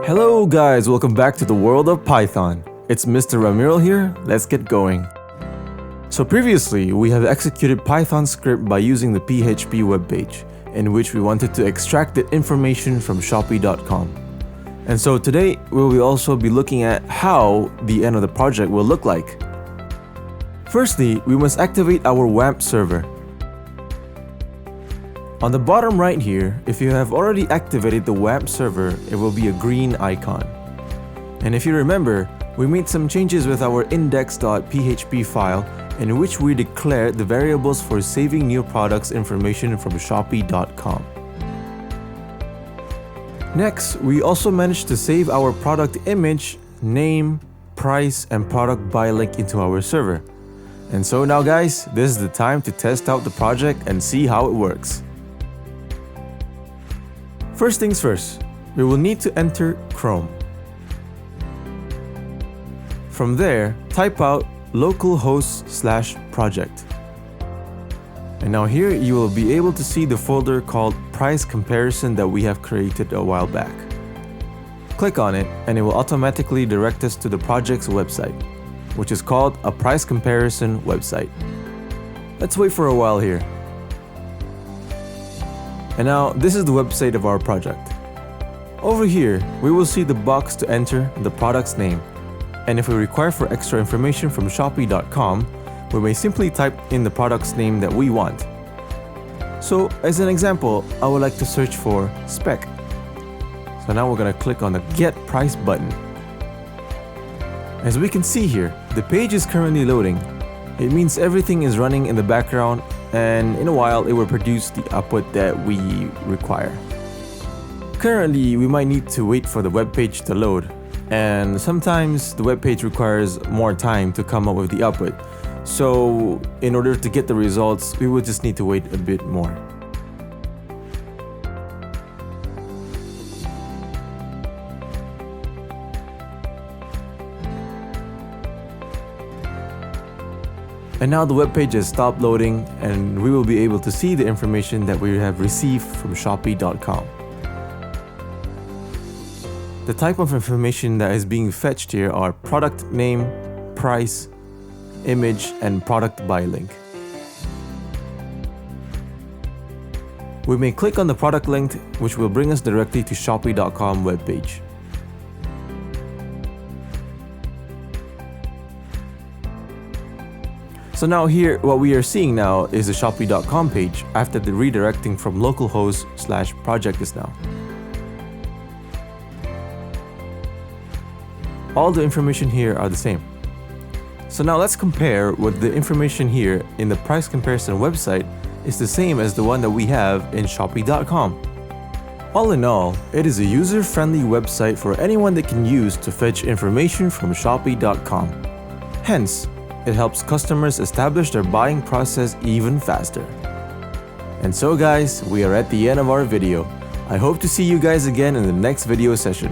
Hello guys, welcome back to the world of Python. It's Mr. Ramiro here, let's get going. So previously, we have executed Python script by using the PHP webpage, in which we wanted to extract the information from Shopee.com. And so today, we will also be looking at how the end of the project will look like. Firstly, we must activate our WAMP server. On the bottom right here, if you have already activated the WAMP server, it will be a green icon. And if you remember, we made some changes with our index.php file in which we declared the variables for saving new products information from Shopee.com. Next, we also managed to save our product image, name, price, and product by link into our server. And so now guys, this is the time to test out the project and see how it works. First things first, we will need to enter Chrome. From there, type out localhost/project. And now here you will be able to see the folder called price comparison that we have created a while back. Click on it and it will automatically direct us to the project's website, which is called a price comparison website. Let's wait for a while here. And now this is the website of our project. Over here, we will see the box to enter the product's name. And if we require for extra information from Shopee.com, we may simply type in the product's name that we want. So as an example, I would like to search for spec. So now we're going to click on the Get Price button. As we can see here, the page is currently loading. It means everything is running in the background, and in a while it will produce the output that we require. Currently, we might need to wait for the web page to load, and sometimes the web page requires more time to come up with the output. So in order to get the results, we will just need to wait a bit more. And now the web page has stopped loading and we will be able to see the information that we have received from Shopee.com. The type of information that is being fetched here are product name, price, image, and product by link. We may click on the product link, which will bring us directly to Shopee.com webpage. So now here, what we are seeing now is the Shopee.com page after the redirecting from localhost/project is now. All the information here are the same. So now let's compare what the information here in the price comparison website is the same as the one that we have in Shopee.com. All in all, it is a user-friendly website for anyone that can use to fetch information from Shopee.com. Hence, it helps customers establish their buying process even faster. And so guys, we are at the end of our video. I hope to see you guys again in the next video session.